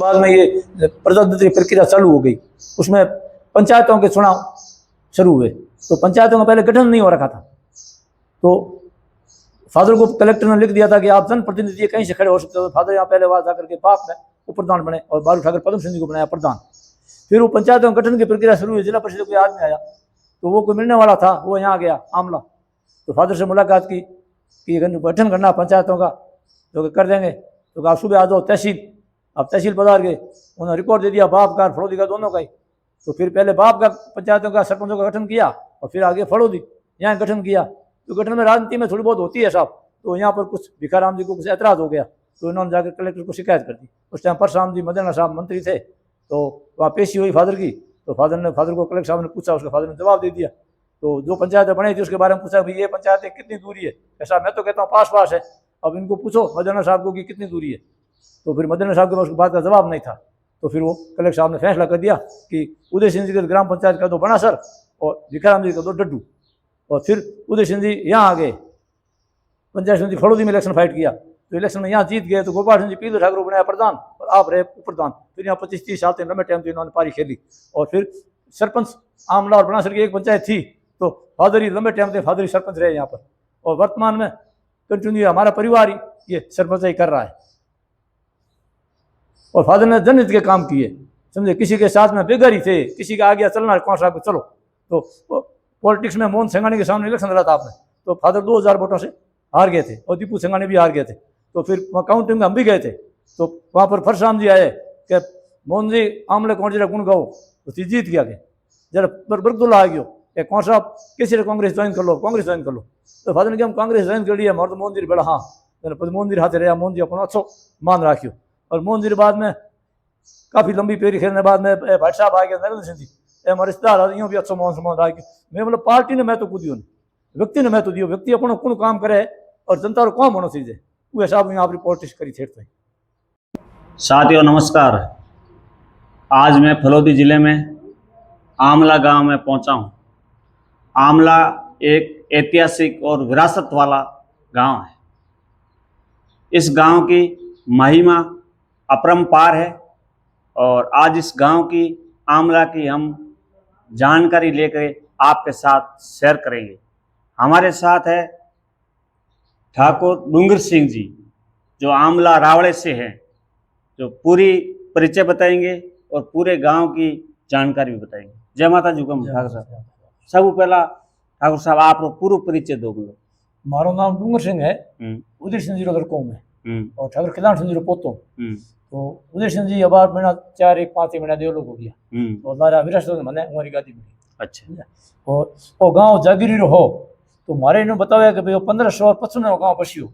बाद में ये प्रजातंत्र प्रक्रिया चालू हो गई, उसमें पंचायतों के चुनाव शुरू हुए। तो पंचायतों का पहले गठन नहीं हो रखा था, तो फादर को कलेक्टर ने लिख दिया था कि आप जनप्रतिनिधि कहीं से खड़े हो सकते हो। फादर यहाँ पहले वहां जाकर के बाप में उपप्रधान बने और बारू ठाकर पद्म सिंह जी को बनाया प्रधान। फिर वो पंचायतों गठन की प्रक्रिया शुरू हुई। जिला परिषद कोई आदमी आया तो वो कोई मिलने वाला था, वो यहाँ गया आमला, तो फादर से मुलाकात की कि गठन करना पंचायतों का, जो कर देंगे। तो आप सुबह आ जाओ तहसील। अब तहसील पधार गए, उन्होंने रिकॉर्ड दे दिया बाप का फड़ोदी का दोनों का ही। तो फिर पहले बाप का पंचायतों का सरपंचों का गठन किया और फिर आगे फड़ोदी यहाँ गठन किया। तो गठन में राजनीति में थोड़ी बहुत होती है साहब। तो यहाँ पर कुछ भिखाराम जी को कुछ ऐतराज हो गया, तो इन्होंने जाकर कलेक्टर को शिकायत कर दी। उस टाइम परशुराम जी मदन साहब मंत्री थे, तो वहाँ पेशी हुई फादर की। तो फादर को कलेक्टर साहब ने पूछा, उसके फादर ने जवाब दे दिया। तो जो पंचायतें बनी थी उसके बारे में पूछा, भाई ये पंचायतें कितनी दूरी है? ऐसा मैं तो कहता हूँ पास है, अब इनको पूछो मदन साहब को कि कितनी दूरी है। तो फिर मदन साहब के पास बात का जवाब नहीं था। तो फिर वो कलेक्टर साहब ने फैसला कर दिया कि उदय सिंह जी के ग्राम पंचायत का दो बना सर और भिखाराम जी का दो डड्डू। और फिर उदय सिंह जी यहाँ आ गए, पंचायत समिति फड़ोदी में इलेक्शन फाइट किया, तो इलेक्शन में यहाँ जीत गए। तो गोपाल सिंह जी पीलू ठाकुर को बनाया प्रधान और आप रहे उपप्रधान। फिर यहाँ 25-30 साल तक लंबे टाइम से इन्होंने पारी खेली। और फिर सरपंच आमला और बनासर की एक पंचायत थी, तो फादर ही लंबे टाइम से फादर ही सरपंच रहे यहाँ पर। और वर्तमान में कंटिन्यू हमारा परिवार ही ये सरपंच ही कर रहा है। और फादर ने जनहित के काम किए, समझे, किसी के साथ में बेघर ही थे, किसी का आगे चलना कौन सा चलो। तो पॉलिटिक्स में मोहन सिंघानी के सामने इलेक्शन लड़ा था आपने, तो फादर 2000 वोटों से हार गए थे और दीपू सिंघानी भी हार गए थे। तो फिर वहाँ काउंटिंग में हम भी गए थे, तो वहाँ पर परशुराम जी आए कि मोहन जी आमले कौन जरा गुण गाओ, तो जीत गया के जरा बरगदुल्ला आ गयो कि कौन सा किसी ने कांग्रेस ज्वाइन कर लो, कांग्रेस ज्वाइन कर लो। तो फादर ने कहा हम कांग्रेस ज्वाइन कर लिया, तो मोहन जी बड़ा हाँ मोहन जी हाथ रहा, मोहन जी अपना अच्छो मान राखियो। और मोहन जी बाद में काफ़ी लंबी पेरी खेलने बाद में भाई साहब आ गया नरेंद्र सिंह जी, हमारे रिश्तेदार यूँ भी अच्छो मोहन सम्मान रहा। मैं मतलब पार्टी ने महत्व दियो, व्यक्ति ने महत्व दियो, व्यक्ति अपनो कौन काम करे और जनता को कौन होना चाहिए, वो हिसाब में आप पॉलिटिक्स करी थे। साथियों नमस्कार, आज मैं फलोदी जिले में आमला गांव में पहुंचा हूं। आमला एक ऐतिहासिक और विरासत वाला गांव है। इस गांव की महिमा अपरंपार है और आज इस गांव की आमला की हम जानकारी लेकर आपके साथ शेयर करेंगे। हमारे साथ है ठाकुर डूंगर सिंह जी, जो आमला रावड़े से हैं, जो पूरी परिचय बताएंगे और पूरे गांव की जानकारी भी बताएंगे। जय माता जी। ठाकुर साहब, सब पहला ठाकुर साहब आप पूरा परिचय दो। मारो नाम डूंगर सिंह है, उदय सिंह जी लड़कों में और ठाकुर खिलान सिंह जी पोतो। तो उदय सिंह जी अब महीना 4-5 महीना देव लोग हो गया और हमारा विरासत मैंने हमारी गादी मिली। अच्छा। और वो गाँव जागीरी हो तो मारे इन्होंने बताया कि भाई 1555 गाँव बसियो,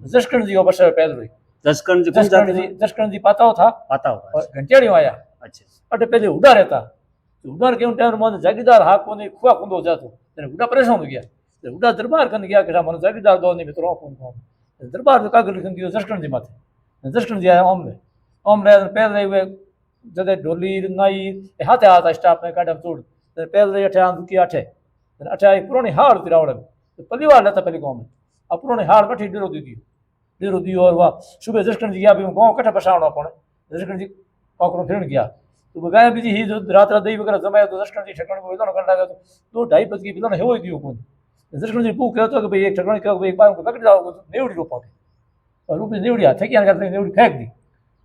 जसकरण जी बसा पैदल हुई। जसकरण जी पाताओ था और घंटियाड़ी आया। अच्छा। अटे पहले हुडा रहता, तो हुडा के उन टाइम में जागीरदार हा को नहीं खुआ कुंदो जातो, हुडा परेशान हो गया। तो हुडा दरबार करने गया कि मन जागीरदार दो नहीं मित्रों कौन दरबार में कागज लिखन दियो जसकरण जी माथे। जसकरण जी आया ओमले पहले हुए जदे ढोली नाई हाथे हाथ स्टाफ में काडम चूड़ पहले अठे आंद की अठे एक पुरानी हाड़ थी रावड़ में, तो परिवार लेता पहले गाँव में। अब पुरानी हाड़ बैठी डेरो दी और वाह सुबह जसकरण जी गया भी गाँव कट्ठा बसावना पड़े। जसकरण जी पाकड़ों फिरन गया तो गाय भी ही जो रात दही वगैरह जमाया, तो जसकरण जी ठकण को विधान करना गया तो 2-2:30 बजे विधान है वो दियो कौन। जसकरण जी पूछ कहता कि भाई एक ठकण कहो एक बार को पकड़ जाओ नेवड़ी रोपा और रूपी नेवड़ी हाथ थकी करते नेवड़ी फेंक दी।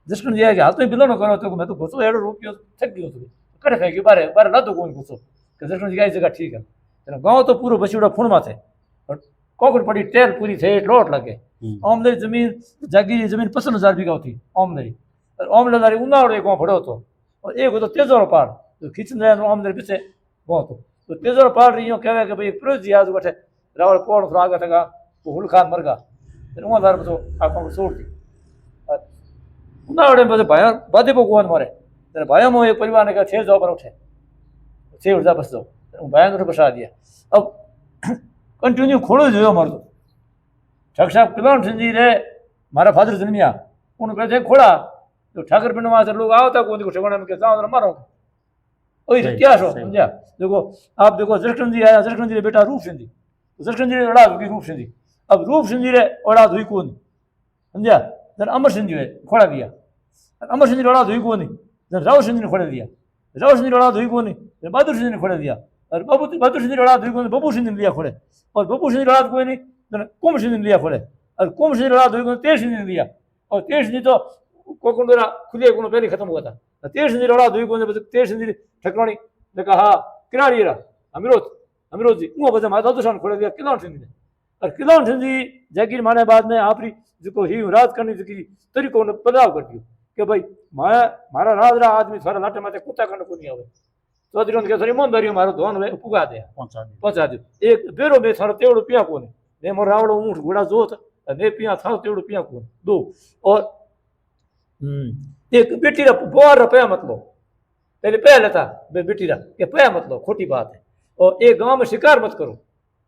जसकरण जी हाथ में विधान करो तो मैं तो घुसो एड़ो रुपयो थक गयो तो कड़े फेंकी बारे बारे लादो कौन घुसो। जसकरण जी की जगह ठीक है, गाँव तो पूरा बसीड़ा फूण माथे और कोकड़ पड़ी टेल पूरी थे लोट लगे। ओमले जमीन जागी जमीन 55,000 बीघा थी ओमले और ओमले दारी उनावड़े गाँव भड़ो तो और एक तो तेजोरो पहाड़ तो खींचन जाए ओमले पीछे गाँव तो तेजोरो पहाड़ रही कहवे कि भाई प्रोज जी आज बैठे रावल पोड़ थोड़ा आगे थका वो हुल खान मर गया फिर वहाँ दार तो आपको छोड़ दी उनावड़े में भाया बाधे को गोवन मारे तेरे भाया में एक परिवार ने कहा 6 जाओ पर उठे 6 उठ जा बस जाओ भाया ने बसा दिया। अब कंटिन्यू खोड़ो जो मार दो ठाकुर साहब किलान सिंह जी रे मारा फादर जन्मिया उन कहते खोड़ा तो ठाकुर पिंड वहां से लोग आवता को देखो ठिकाने में के जाओ मारो ओए क्या सो समझा। देखो आप देखो जसकरण जी आया, जसकरण जी रे बेटा रूप सिंह जी, जसकरण जी रे अड़ा हुई रूप सिंह जी। अब रूप सिंह जी रे अड़ा हुई कौन समझा, जन अमर सिंह जी रे खोड़ा दिया अमर सिंह जी औलाद हुई को नहीं, राव सिंह ने खोले दिया, राव सिंह जी औलाद हुई को नहीं, बहादुर सिंह ने खोले दिया, और बहादुर सिंह जी औलाद हुई को नहीं, बब्बू सिंह ने लिया खोले, और बब्बू सिंह जी औलाद कोई नहीं, कुम सिंह ने लिया खोले, और कुम सिंह जी औलाद हुई को तेज सिंह ने लिया, और तेज सिंह तो कोकंडोरा खुले को पहले खत्म हुआ था, तेज सिंह जी औलाद हुई को तेज सिंह जी ठकराणी ने कहा हाँ किनारी रहा अमीरोज जी उहो बदे माता तो खोले दिया किलान सिंह ने, और किलान सिंह जी जागीर माने बाद में आपरी जो ही राज करनी थी तरीको ने बदलाव कर दियो कि भाई मारा राज रहा आदमी सारा लाटे माथे कुत्ता करने को नहीं आवे, चौधरी के थोड़ी ईमानदारी मारो धोन वे पुगा दे पहुंचा दो एक बेरो में थारो तेवड़ो पिया को ने मोर रावड़ो ऊंट घोड़ा जोत ने पिया थारो तेवड़ो पिया को दो, और एक बेटी रा बोर रुपया मत लो, पहले पै लेता बेटी रा के पै मत लो, खोटी बात है, और एक गांव में शिकार मत करो,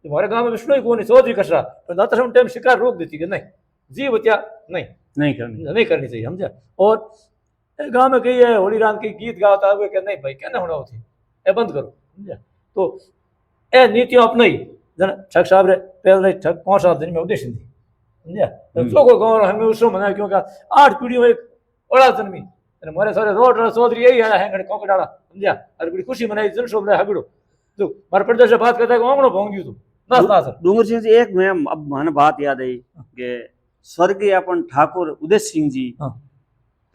तुम्हारे गांव में विष्णु ही कौन चौधरी कचरा पर दाता टाइम शिकार रोक देती कि नहीं जीव हत्या नहीं करनी चाहिए समझा, और गांव में कही है होली राम की गीत गाता है कि नहीं भाई कहना होना होती ए बंद करो समझा, तो ए नीतियों अपनाई जना ठग साहब रे पहले ठग 5 साल दिन में उद्देश्य थी समझा, तो को गांव हमें उसको मना क्योंकि 8 पीढ़ियों एक औलाद जन्मी अरे मारे सारे रोड चौधरी यही आया है कोक डाला समझा, अरे बड़ी खुशी मनाई जन शोभ हगड़ो तो मारे प्रदेश से बात करता है आंगणो भोंग दियो तो डूंगर सिंह जी एक में अब मन बात याद आई कि स्वर्गीय अपन ठाकुर उदय सिंह जी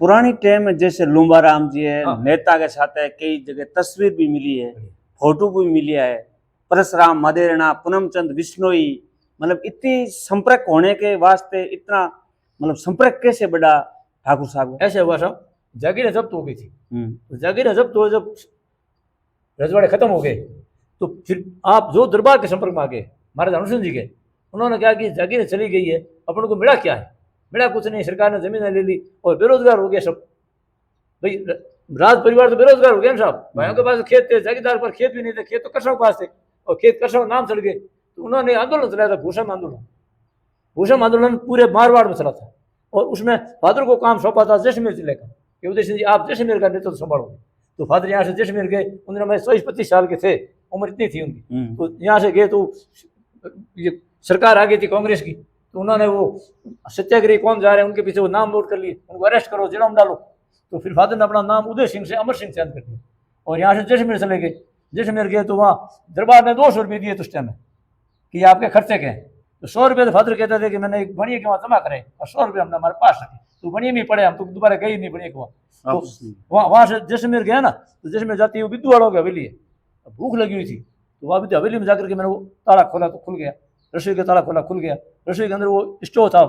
पुरानी टाइम में जैसे लुम्बाराम जी है नेता के साथ है, कई जगह तस्वीर भी मिली है, फोटो भी मिली है, परशुराम मदेरणा पूनम चंद बिश्नोई, मतलब इतनी संपर्क होने के वास्ते इतना मतलब संपर्क कैसे बढ़ा ठाकुर साहब? ऐसे हुआ साहब जागीरें जब्त हो गई थी, जागीरें जब्त हो जब रजवाड़े खत्म हो गए तो फिर आप जो दरबार के संपर्क में आ गए महाराजा हनुमान जी के, उन्होंने कहा कि जागीरें चली गई है अपन को मिला क्या है, मिला कुछ नहीं, सरकार ने जमीनें ले ली और बेरोजगार हो गया सब, भाई राज परिवार तो बेरोजगार हो गया ना साहब, भाइयों के पास खेत थे, जागीरदार पर खेत भी नहीं थे, खेत तो कृषकों के पास थे और खेत कृषकों नाम चढ़ गए, तो उन्होंने आंदोलन चलाया था भूषण आंदोलन पूरे मारवाड़ में चला था, और उसमें फादर को काम सौंपा था जैसलमेर जिले का कि उदय सिंह जी आप जैसलमेर का नेतृत्व संभालोगे, तो फादर यहाँ से जैसलमेर गए, उन्होंने मैं 24-25 साल के थे, उम्र इतनी थी उनकी, तो यहाँ से गए तो ये सरकार आ गई थी कांग्रेस की, तो उन्होंने वो सत्याग्रही कौन जा रहे हैं उनके पीछे वो नाम नोट कर लिए, उनको अरेस्ट करो जेल में डालो, तो फिर फादर ने अपना नाम उदय सिंह से अमर सिंह चेंज कर दिया और यहाँ से जैसलमेर चले गए, जैसलमेर गए तो वहाँ दरबार ने 200 रुपये दिए उस टाइम में कि आपके खर्चे के हैं, तो 100 रुपये तो फादर कहते थे कि मैंने एक बनिए के वहाँ जमा करे और 100 रुपये हमने हमारे पास रखे, तो बनिए में पड़े, हम तो दोबारा गए ही नहीं बनिए के वहाँ, तो वहाँ से जैसलमेर गया ना, तो जैसलमेर जाती है विद्यु वालों की हवेली है, भूख लगी हुई थी, तो वहाँ विद्यु हवेली में जाकर के मैंने वो ताला खोला तो खुल गया, रसोई का ताला खोला खुल गया, रसोई के अंदर वो स्टोव था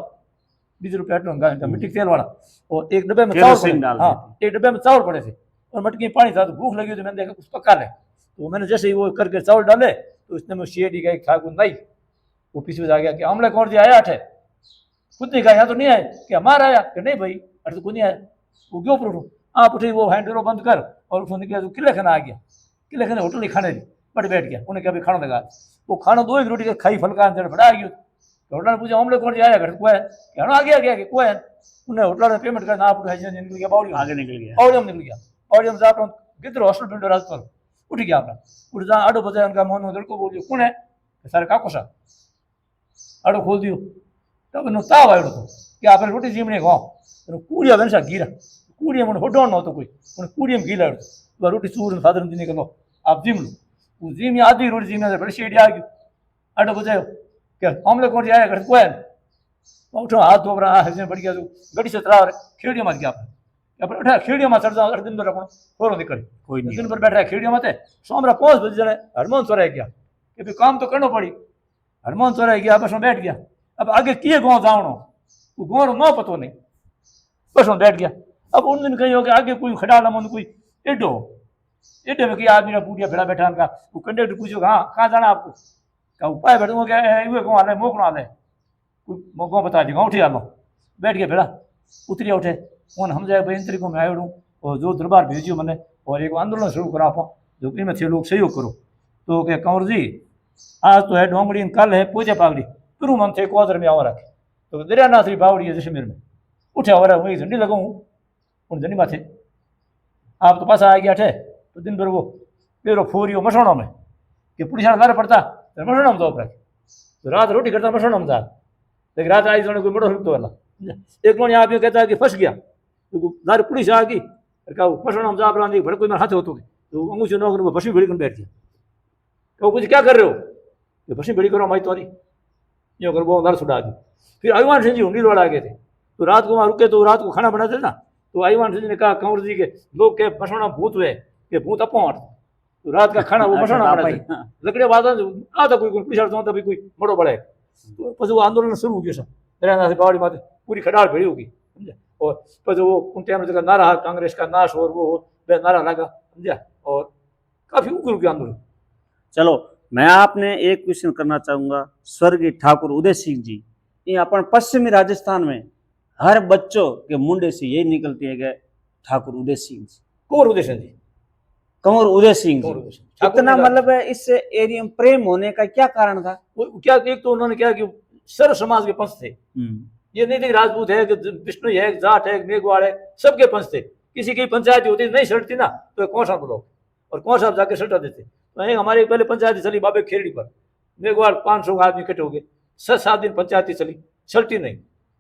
20 रुपये मिट्टी के तेल वाला, और एक डब्बे में चावल, हाँ एक डब्बे में चावल पड़े थे और मटकी में पानी था, तो भूख लगी तो मैंने देखा कुछ पका ले, तो मैंने जैसे ही वो करके चावल डाले तो उसने मैं शेडी का एक ठाकुर नहीं वो पीछे आ गया कि आमला कौन जी आया अठे, खुद नहीं कहा यहाँ तो नहीं आए कि हमारा आया कि नहीं भाई अरे तो खुद नहीं आया, वो क्यों उठो आप उठे वो हैंडलो बंद कर और उसने निकला तो किले खाना आ गया, किले खाने होटल ही खाने दी बट बैठ गया, उन्हें कभी खाना लगा, वो खाना 2 रोटी का खाई फलका अंदर बड़ा आ गया, तो होटल ने पूछा आमले कौन जी आया घर को है कि आ गया कि कोई है, उन्हें होटल ने पेमेंट करना आप निकल गया बावड़ी आगे निकल गया बावड़ी में निकल गया, बावड़ी में आप गिद्र हॉस्टल बिल्डर राजपुर उठ गया अपना उठ जा आडो बजाय उनका मोहन लड़को बोलियो कौन है सारे काको सा आडो खोल दियो, तब इन्हों ताव आयो तो कि आप रोटी जीमने गाँव कूड़िया बन सा गिरा कूड़िया मैंने होटो न तो कोई उन्हें कूड़िया में गीला तो रोटी चूर फादर ने निकलो आप जिम लो, वो जिम आधी रोटी जिम बड़ी शेडी आ गई आडो बजायो क्या आमले कौन आया घर कोई उठो हाथ धो रहा है बढ़ गया गड़ी से तरा खेड़िया मत गया अपने उठा खेड़िया में चढ़ जाओ दिन भर अपन थोड़ा निकले कोई दिन भर बैठ रहा खेड़िया मत सोमरा 5 बजे जने हनुमान चौराहे गया कि भाई काम तो करना पड़ी, हनुमान चौराहे गया बस में बैठ गया, अब आगे किए गाँव जावनो वो गाँव न पतो नहीं बस में बैठ गया, अब उन दिन कहीं हो कि आगे कोई खड़ा ना मन कोई एडो एडे में किया आदमी बूढ़िया भेड़ा बैठा उनका वो कंडक्टर पूछो हाँ कहाँ जाना आपको क्या उपाय बैठूंगा क्या हुए गाँव हाले मोक ना हाले कोई गाँव बता दी गाँव उठी आलो बैठ गया भेड़ा उतरिया उठे उन हम जाए भाई इन तरीकों में आयो और जो दरबार भेजियो मैंने और एक आंदोलन शुरू करा आप जो में थे लोग सहयोग करो, तो क्या कंवर जी आज तो है डोंगड़ी कल है पूजा पावड़ी गुरु मन थे क्वादर में आवा रखे, तो दरियानाथ बावड़ी है जैसलमेर में उठे हो रहा वही झंडी लगाऊँ उन झंडी माथे आप तो पास आ गया थे, तो दिन भर वो पेरो फोरियो मसोणों में कि पुलिस लारे पड़ता तो मसोणों में तो तो रात रोटी करता मसोणों में था, लेकिन रात आई कोई बड़ो तो वाला एक लोग यहाँ पे कहता है कि फंस गया तो दार पुलिस आ गई कहा पसण जा अपराधी भड़क कोई हाथ होतो तो अंगूठी नौकर भसी भेड़ी कर बैठ गया तो कुछ क्या कर रहे हो ये भसी भेड़ी करो माई तुम्हारी यो कर वो अंदर सुड़ा दी फिर आयुमान सिंह जी हुंडी लौट आ गए थे तो रात को वहाँ रुके तो रात को खाना बनाते ना तो आयुमान सिंह जी ने कहा कंवर जी के लोग के बसोना भूत हुए कि भूत अपॉट तो रात का खाना वो बसोना बना लकड़े बाद आता कोई पुलिस तो भी कोई बड़ो बड़े तो પછી वो आंदोलन शुरू हो गया सब तेरा बावड़ी माथे पूरी खटाड़ भेड़ी होगी समझा और પછી वो उन टाइम जगह नारा कांग्रेस का नाश और वो नारा लगा समझा और काफी उग्र हो गया आंदोलन। चलो मैं आपने एक क्वेश्चन करना चाहूंगा स्वर्गीय ठाकुर उदय सिंह जी ये अपन पश्चिमी राजस्थान में हर बच्चों के मुंडे से यही निकलती है कि ठाकुर उदय सिंह जी कंवर उदय सिंह जी कंवर उदय सिंह जी इतना मतलब है इस एरिया में प्रेम होने का क्या कारण था? क्या एक तो उन्होंने क्या कि सर्व समाज के पंच थे ये नहीं थे राजपूत है विष्णु है जाट है मेघवाड़ है सबके पंच थे किसी की पंचायत होती नहीं सड़ती ना तो कौन सा लोग और कौन साहब जाके सटा देते तो हमारे पहले पंचायती चली बाबे खेरड़ी पर मेघवाड़ 500 आदमी इकट्ठे हो गए 7-7 दिन पंचायती चली सलटी नहीं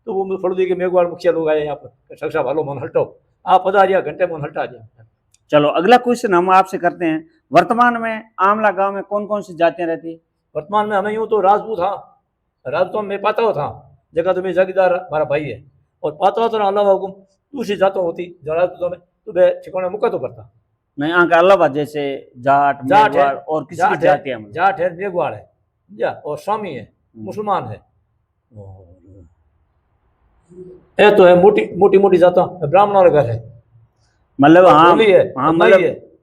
तो वो फड़ोदी के मेघवाड़ मुखिया लोग आए यहाँ पर सक्सा भालो मन हटाओ आप पधारिया घंटे मन हटा जाए। चलो अगला क्वेश्चन हम आपसे करते हैं वर्तमान में आमला गांव में कौन कौन सी जातियां रहती है? वर्तमान में हमें यूँ तो राजपूत था राजपूत में पाताओ था जगह तो मेरे जागीरदार हमारा भाई है और पाताओ तो अलावा हुकुम दूसरी जातों होती जो राजपूतों में तो वह ठिकाने मुका तो करता नहीं आंका अलावा जैसे जाट मेघवाड़ और किसी जातियां जाट है मेघवाड़ है या और स्वामी है मुसलमान है ये तो है मोटी मोटी मोटी जाता ब्राह्मणों का घर है मतलब हाँ हाँ मतलब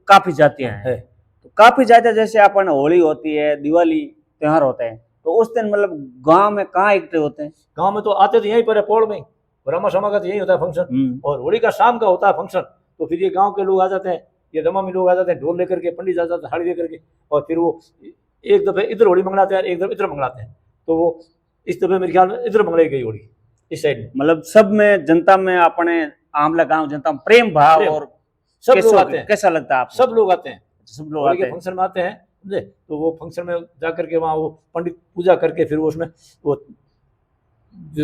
काफी जातियां हैं तो काफी जातियां जैसे अपन होली होती है दिवाली त्योहार होते हैं तो उस दिन मतलब गांव में कहाँ इकट्ठे होते हैं? गांव में तो आते तो यहीं पर है पौड़ में रमा शमा का तो यही होता है फंक्शन और होली का शाम का होता है फंक्शन तो फिर ये गांव के लोग आ जाते हैं ये दमामी लोग आ जाते हैं ढोल लेकर के पंडित आ जाते हैं साड़ी लेकर के और फिर वो एक दफे इधर होली मंगलाते हैं एक दफे इधर मंगलाते हैं तो वो इस दफे मेरे ख्याल में इधर मंगलाई गई होली इस साइड में मतलब सब में जनता में अपने आमला गांव जनता में प्रेम भाव और सब लोग आते हैं कैसा लगता है आपको? सब लोग आते हैं सब लोग आते हैं फंक्शन में आते हैं समझे तो वो फंक्शन में जाकर के वहाँ वो पंडित पूजा करके फिर वो उसमें वो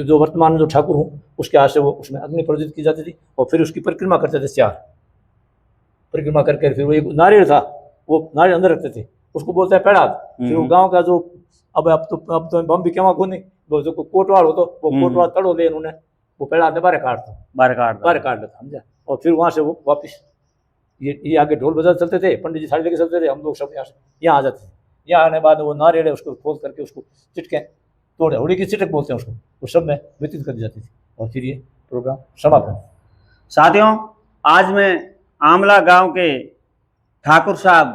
जो वर्तमान जो ठाकुर हूँ उसके हाथ से वो उसमें अग्नि प्रज्वलित की जाती थी और फिर उसकी परिक्रमा करते थे 4 परिक्रमा करके फिर वो एक नारियल था वो नारियल अंदर रखते थे उसको बोलते हैं पेड़ा फिर वो गाँव का जो अब तो बम भी क्या को नहीं वो जो कोटवाड़ हो तो वो कोटवाड़ तड़ो ले उन्होंने वो पेड़ा बाहर काट देता समझा और फिर वहाँ से वो वापिस ये आगे ढोल बजा चलते थे पंडित जी साड़ी लेके चलते थे हम लोग सब यहाँ आ जाते थे यहाँ आने बाद वो नारियल है उसको खोल करके उसको चिटके तोड़े होली की चिटक बोलते हैं उसको वो सब में व्यतीत कर दी जाती थी और फिर ये प्रोग्राम समापन। साथियों आज मैं आमला गांव के ठाकुर साहब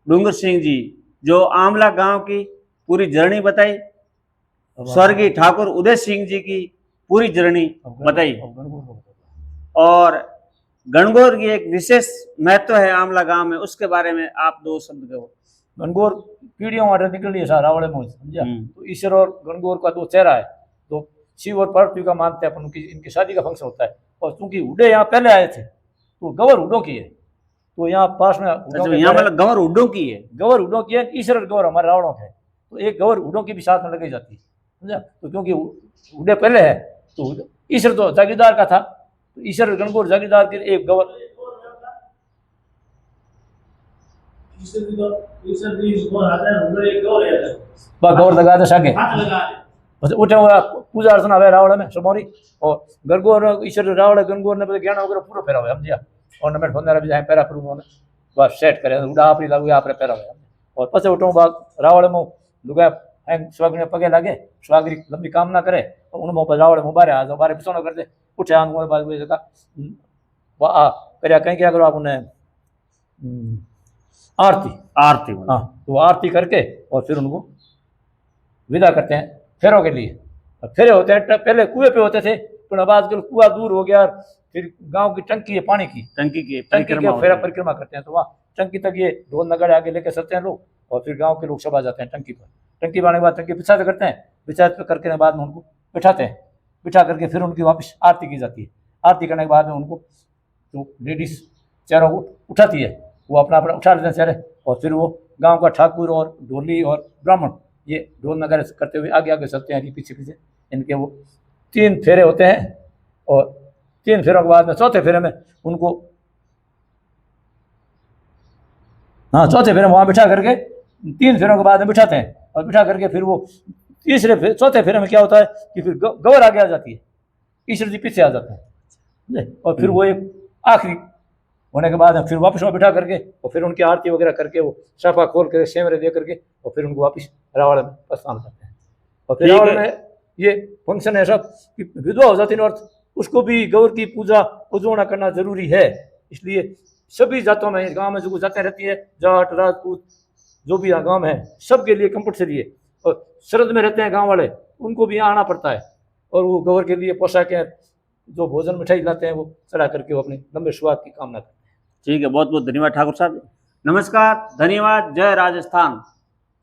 डूंगर सिंह जी जो आमला गांव की पूरी जर्नी बताई स्वर्गीय ठाकुर उदय सिंह जी की पूरी जर्नी बताई और गणगौर की एक विशेष महत्व है आमला गांव में उसके बारे में आप 2 शब्द कहो। गणगौर पीढ़ियों वाले निकल रही है सारा रावड़े में समझा तो ईश्वर और गणगौर का 2 चेहरा है तो शिव और पार्वती का मानते हैं अपन इनकी शादी का फंक्शन होता है और चूंकि हुड्डे यहाँ पहले आए थे तो गवर हुड्डों की है तो यहाँ पास में यहाँ मतलब गवर हुड्डों की है गवर है ईश्वर और गवर हमारे रावणों के तो एक गवर हुड्डों की भी साथ में लगाई जाती है समझा तो क्योंकि हुड्डे पहले है तो ईश्वर तो जागीरदार का था तो ईश्वर गणगौर जागीरदार के एक गवर गौर लगा दे सके बस उठे हुआ पूजा अर्चना हुआ रावण में समोरी और गणगौर ईश्वर रावण गणगौर ने ज्ञान वगैरह पूरा फेरा हुआ समझिया और नमेट फोन भी जाए पैरा फिर बस सेट करे उड़ा आपरी लागू आपरे पैरा हुआ और पछे उठो बाग रावण में लुगा स्वागने पगे लगे स्वागरी लंबी काम ना करे तो उन रावण मुबारे आ जाओ बारे पिछोनो कर दे उठे आंगों बाद वे जगह वाह करया कहीं क्या करो आप उन्हें आरती हाँ तो आरती करके और फिर उनको विदा करते हैं फेरों के लिए फेरे होते हैं पहले कुएं पे होते थे पर अब आजकल कुआं दूर हो गया फिर गांव की टंकी है पानी की टंकी की फेरा परिक्रमा करते हैं तो वहाँ टंकी तक ये ढोल नगाड़े आगे लेके चलते हैं लोग और फिर गांव के लोग सब आ जाते हैं टंकी पर टंकी पाने के बाद टंकी बिछा करते हैं बिछा करके बाद में उनको बिठाते हैं बिठा करके फिर उनकी वापस आरती की जाती है आरती करने के बाद में उनको जो लेडीज चेहरों को उठाती है वो अपना अपना उठा लेते हैं चेहरे और फिर वो गांव का ठाकुर और ढोली और ब्राह्मण ये ढोल नगाड़े करते हुए आगे आगे चलते हैं पीछे पीछे इनके वो 3 फेरे होते हैं और 3 फेरों के बाद में चौथे फेरे में उनको, हाँ चौथे फेरे में वहाँ बिठा करके 3 फेरों के बाद में बिठाते हैं, और बिठा करके फिर वो चौथे फेरे में क्या होता है कि फिर गौर आगे आ जाती है, ईश्वर जी पीछे आ जाता है, और फिर वो एक आखिरी होने के बाद फिर वापस वहाँ बिठा करके और फिर उनकी आरती वगैरह करके वो साफा खोल कर सेवरे दे करके और फिर उनको वापस रावण में प्रस्थान करते हैं। और फिर रावण में ये फंक्शन है सब कि विधवा हो जाती है और उसको भी गौर की पूजा उजवना करना जरूरी है, इसलिए सभी जातों में गाँव में जो जाते रहती है, जाट राजपूत जो भी गाँव है सबके लिए कंपल्सरी है, और शरद में रहते हैं गाँव वाले उनको भी यहाँ आना पड़ता है, और वो गौर के लिए पोशाकें जो भोजन मिठाई लाते हैं वो चढ़ा करके वो अपने लंबे स्वाद की कामना करते हैं। ठीक है, बहुत बहुत धन्यवाद ठाकुर साहब। नमस्कार, धन्यवाद, जय राजस्थान।